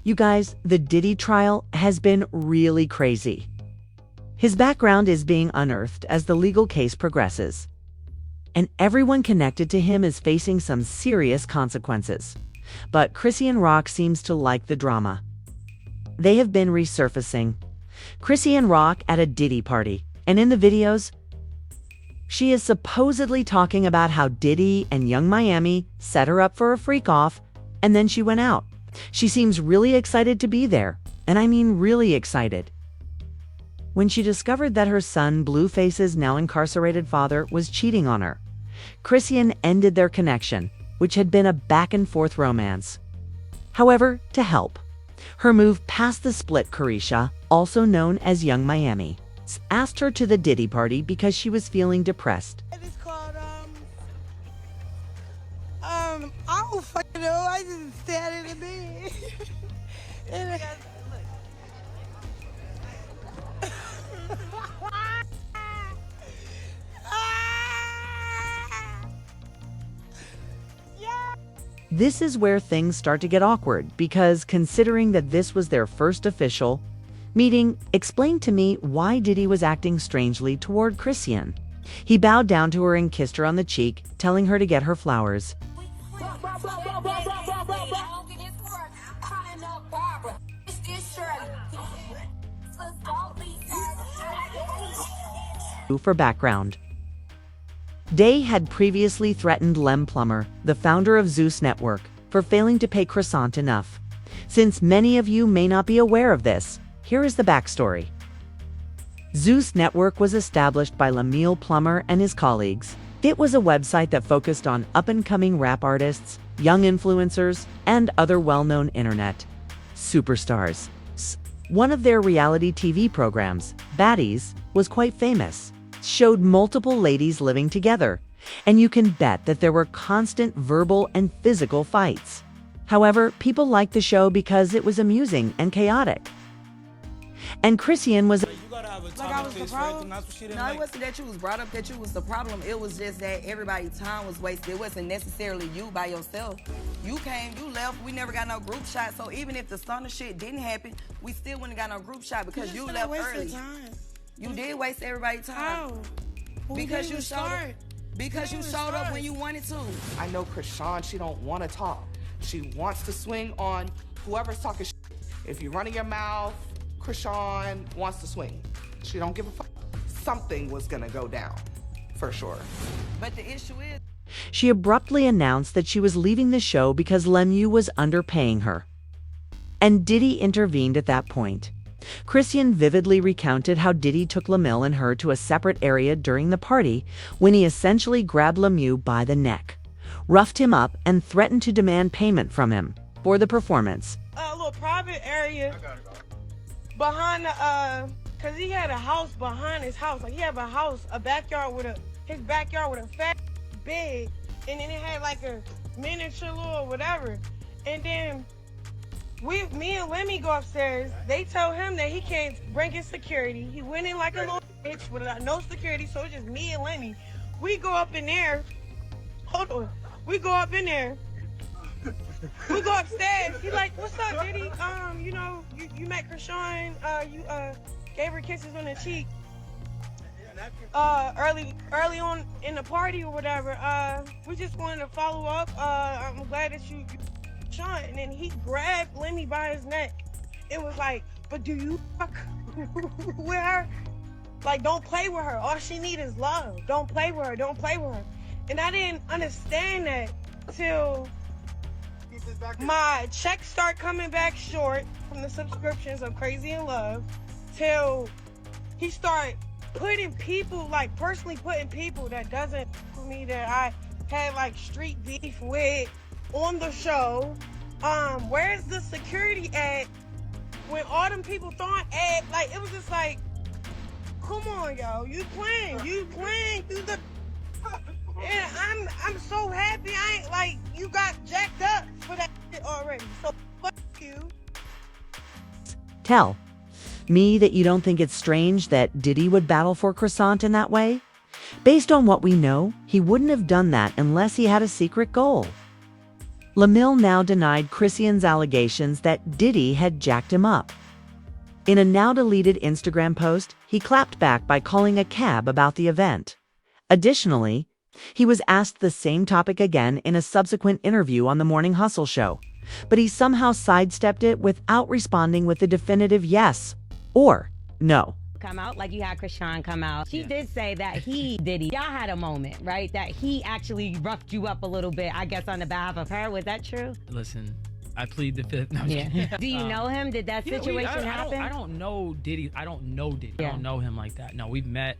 You guys, the Diddy trial has been really crazy. His background is being unearthed as the legal case progresses, and everyone connected to him is facing some serious consequences. But Chrisean Rock seems to like the drama. They have been resurfacing. Chrisean Rock at a Diddy party, and in the videos, she is supposedly talking about how Diddy and Yung Miami set her up for a freak-off, and then she went out. She seems really excited to be there, and I mean really excited. When she discovered that her son, Blueface's now incarcerated father, was cheating on her, Chrisean ended their connection, which had been a back-and-forth romance. However, to help, her move past the split Carisha, also known as Yung Miami, asked her to the Diddy party because she was feeling depressed. It's called, I don't fucking know, I just sat in the bed. And I got, This is where things start to get awkward because considering that this was their first official meeting, explain to me why Diddy was acting strangely toward Chrisean. He bowed down to her and kissed her on the cheek, telling her to get her flowers. For background, Day had previously threatened Lem Plummer, the founder of Zeus Network, for failing to pay Croissant enough. Since many of you may not be aware of this, here is the backstory. Zeus Network was established by Lemuel Plummer and his colleagues. It was a website that focused on up-and-coming rap artists, young influencers, and other well-known internet superstars. One of their reality TV programs, Baddies, was quite famous. Showed multiple ladies living together, and you can bet that there were constant verbal and physical fights. However, people liked the show because it was amusing and chaotic. And Chrisean was like I was the problem. No, it wasn't that you was brought up that you was the problem. It was just that everybody's time was wasted. It wasn't necessarily you by yourself. You came, you left, we never got no group shot. So even if the stunner shit didn't happen, we still wouldn't got no group shot because you left early. Time. You did waste everybody's time. How? Because you showed up when you wanted to. I know Chrisean, she don't want to talk. She wants to swing on whoever's talking shit. If you're running your mouth, Chrisean wants to swing. She don't give a fuck. Something was gonna go down, for sure. But the issue is, she abruptly announced that she was leaving the show because Lemuel was underpaying her. And Diddy intervened at that point. Chrisean vividly recounted how Diddy took Lemuel and her to a separate area during the party when he essentially grabbed Lemuel by the neck, roughed him up, and threatened to demand payment from him for the performance. A little private area behind the, cause he had a house behind his house. Like he had a backyard with his backyard with a fat bed, and then it had like a miniature little whatever. And then me and Lemmy go upstairs. They tell him that he can't bring his security. He went in like a little bitch with no security, so it's just me and Lemmy. We go up in there. Hold on. We go up in there. We go upstairs. He like, what's up, Diddy? You know, you met Chrisean. You gave her kisses on the cheek. Early on in the party or whatever. We just wanted to follow up. I'm glad that you Sean, and then he grabbed Lemmy by his neck. It was like, but do you fuck with her? Like, don't play with her. All she needs is love. Don't play with her. Don't play with her. And I didn't understand that till my checks start coming back short from the subscriptions of Crazy in Love, till he started putting people, like personally putting people that doesn't for me that I had like street beef with on the show. Where's the security at when all them people thought like it was just like, come on, yo, you playing, you the and I'm so happy I ain't like you got jacked up for that shit already. So fuck you. Tell me that you don't think it's strange that Diddy would battle for Croissant in that way? Based on what we know, he wouldn't have done that unless he had a secret goal. LaMille now denied Chrisean's allegations that Diddy had jacked him up. In a now-deleted Instagram post, he clapped back by calling a cab about the event. Additionally, he was asked the same topic again in a subsequent interview on the Morning Hustle show, but he somehow sidestepped it without responding with a definitive yes or no. Come out like you had Chrisean come out. She did say that Diddy, y'all had a moment, right? That he actually roughed you up a little bit, I guess, on the behalf of her. Was that true? Listen, I plead the fifth. No, Do you know him? Did that situation happen? I don't know Diddy. I don't know Diddy. I don't know him like that. No, we've met,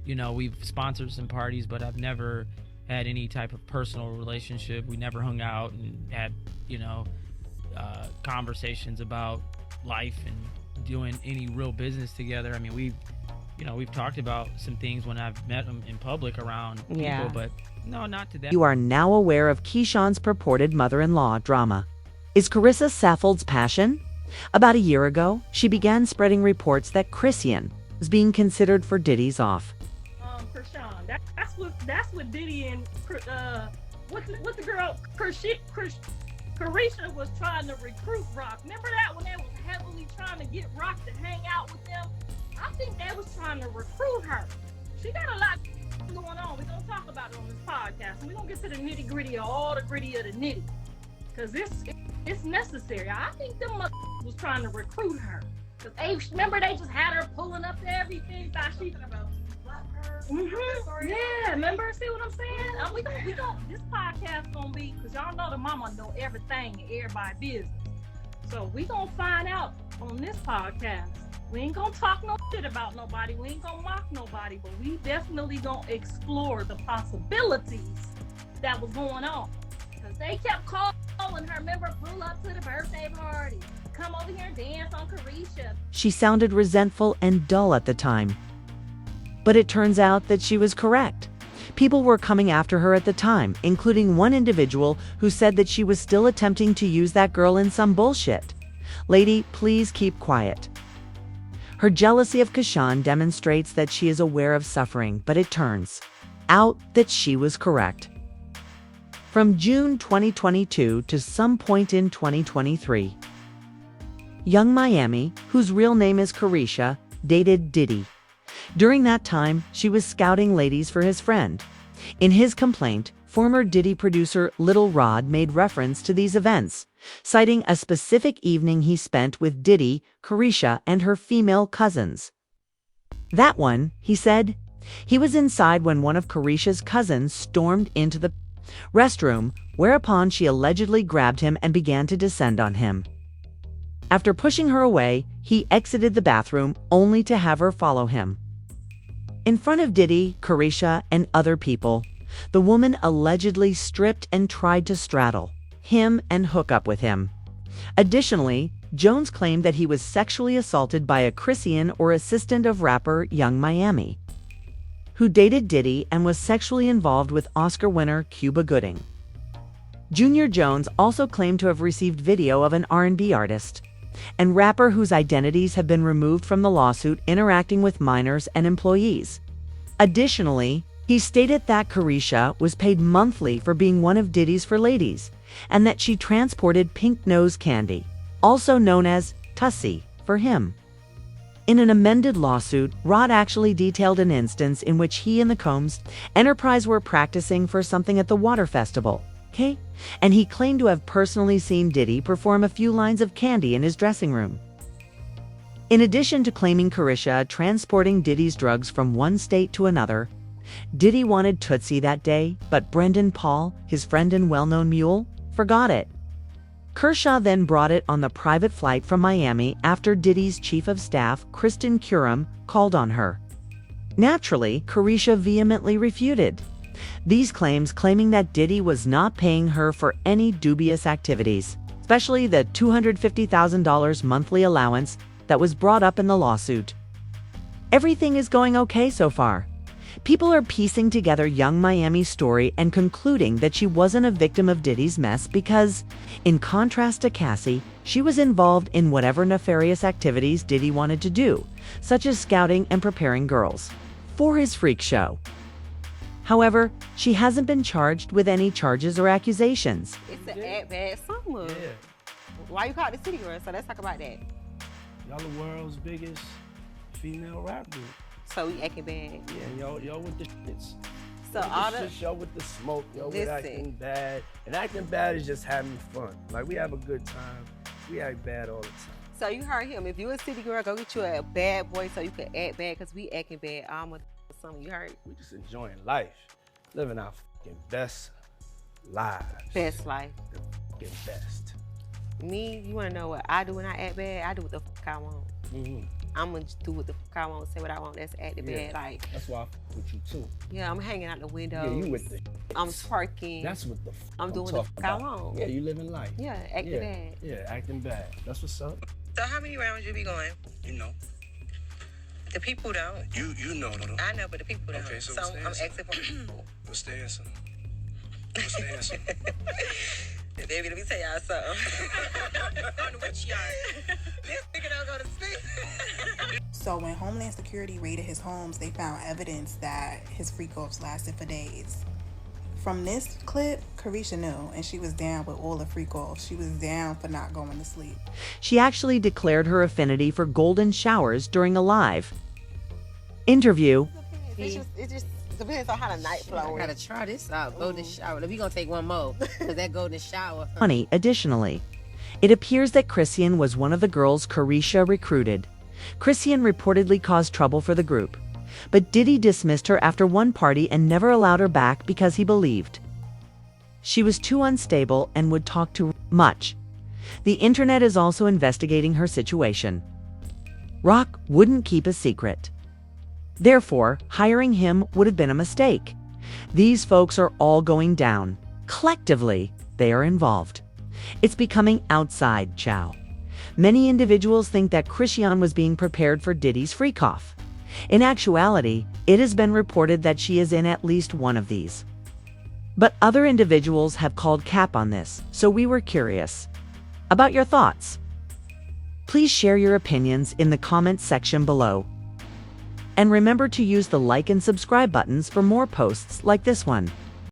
we've sponsored some parties, but I've never had any type of personal relationship. We never hung out and had, conversations about life and doing any real business together. I mean, we've talked about some things when I've met him in public around people, but no, not to that. You are now aware of Keyshawn's purported mother-in-law drama. Is Carissa Saffold's passion? About a year ago, she began spreading reports that Chrisean was being considered for Diddy's off. Chrisean, that's what Diddy and what the girl Carisha was trying to recruit Rock. Remember that when they was heavily trying to get Rock to hang out with them? I think they was trying to recruit her. She got a lot going on. We're going to talk about it on this podcast. And we're going to get to the nitty gritty of all the gritty of the nitty. Because it's necessary. I think them was trying to recruit her. Because remember they just had her pulling up to everything. Thought she about Yeah, remember? See what I'm saying? We don't. This podcast gonna be, because y'all know the mama know everything and everybody's business. So we gonna find out on this podcast. We ain't gonna talk no shit about nobody. We ain't gonna mock nobody, but we definitely gonna explore the possibilities that was going on. Because they kept calling her, remember, pull up to the birthday party. Come over here and dance on Carisha. She sounded resentful and dull at the time. But it turns out that she was correct. People were coming after her at the time, including one individual who said that she was still attempting to use that girl in some bullshit. Lady, please keep quiet. Her jealousy of Chrisean demonstrates that she is aware of suffering, but it turns out that she was correct. From June 2022 to some point in 2023, Yung Miami, whose real name is Carisha, dated Diddy. During that time, she was scouting ladies for his friend. In his complaint, former Diddy producer Little Rod made reference to these events, citing a specific evening he spent with Diddy, Carisha, and her female cousins. That one, he said, he was inside when one of Carisha's cousins stormed into the restroom, whereupon she allegedly grabbed him and began to descend on him. After pushing her away, he exited the bathroom only to have her follow him. In front of Diddy, Carisha, and other people, the woman allegedly stripped and tried to straddle him and hook up with him. Additionally, Jones claimed that he was sexually assaulted by a Chrisean or assistant of rapper Yung Miami, who dated Diddy and was sexually involved with Oscar winner Cuba Gooding. Junior Jones also claimed to have received video of an R&B artist and rapper whose identities have been removed from the lawsuit interacting with minors and employees. Additionally, he stated that Carisha was paid monthly for being one of Diddy's for ladies, and that she transported pink nose candy, also known as Tussie, for him. In an amended lawsuit, Rod actually detailed an instance in which he and the Combs Enterprise were practicing for something at the Water Festival. And he claimed to have personally seen Diddy perform a few lines of candy in his dressing room. In addition to claiming Carisha transporting Diddy's drugs from one state to another, Diddy wanted Tootsie that day, but Brendan Paul, his friend and well-known mule, forgot it. Kershaw then brought it on the private flight from Miami after Diddy's chief of staff, Kristen Curran, called on her. Naturally, Carisha vehemently refuted these claims, claiming that Diddy was not paying her for any dubious activities, especially the $250,000 monthly allowance that was brought up in the lawsuit. Everything is going okay so far. People are piecing together Yung Miami's story and concluding that she wasn't a victim of Diddy's mess because, in contrast to Cassie, she was involved in whatever nefarious activities Diddy wanted to do, such as scouting and preparing girls for his freak show. However, she hasn't been charged with any charges or accusations. It's an act bad summer. Yeah. Why you call it the city girl? So let's talk about that. Y'all the world's biggest female rap group. So we acting bad. Yeah, y'all with the shits. So all the y'all with the smoke, y'all with Listen. acting bad. And acting bad is just having fun. Like, we have a good time. We act bad all the time. So you heard him. If you a city girl, go get you a bad boy so you can act bad, because we acting bad. I'm a something. You heard? We just enjoying life. Living our fucking best lives. Best life. The fucking best. Me, you wanna know what I do when I act bad? I do what the fuck I want. Mm-hmm. I'm gonna do what the fuck I want, say what I want. That's acting bad. Like, that's why I fuck with you too. yeah, I'm hanging out the window. Yeah, you with the I'm twerking. That's what the fuck I'm doing what the fuck I want. Yeah, you living life. Yeah, acting bad. Yeah, acting bad. That's what's up. So how many rounds you be going? You know. The people don't. You know though. I know, but the people don't. Okay, so I'm asking for. What's the answer? What's the answer? Baby, let me tell y'all something. On which yard? This nigga don't go to sleep. So when Homeland Security raided his homes, they found evidence that his freak-offs lasted for days. From this clip, Carisha knew, and she was down with all the freak-offs. She was down for not going to sleep. She actually declared her affinity for golden showers during a live interview. It just depends on how the night flow. I gotta try this out. Golden shower. We gonna take one more, cause that golden shower. Funny, additionally, it appears that Chrisean was one of the girls Carisha recruited. Chrisean reportedly caused trouble for the group, but Diddy dismissed her after one party and never allowed her back because he believed she was too unstable and would talk too much. The internet is also investigating her situation. Rock wouldn't keep a secret. Therefore, hiring him would have been a mistake. These folks are all going down. Collectively, they are involved. It's becoming outside chow. Many individuals think that Chrisean was being prepared for Diddy's freak-off. In actuality, it has been reported that she is in at least one of these. But other individuals have called cap on this, so we were curious about your thoughts. Please share your opinions in the comments section below. And remember to use the like and subscribe buttons for more posts like this one.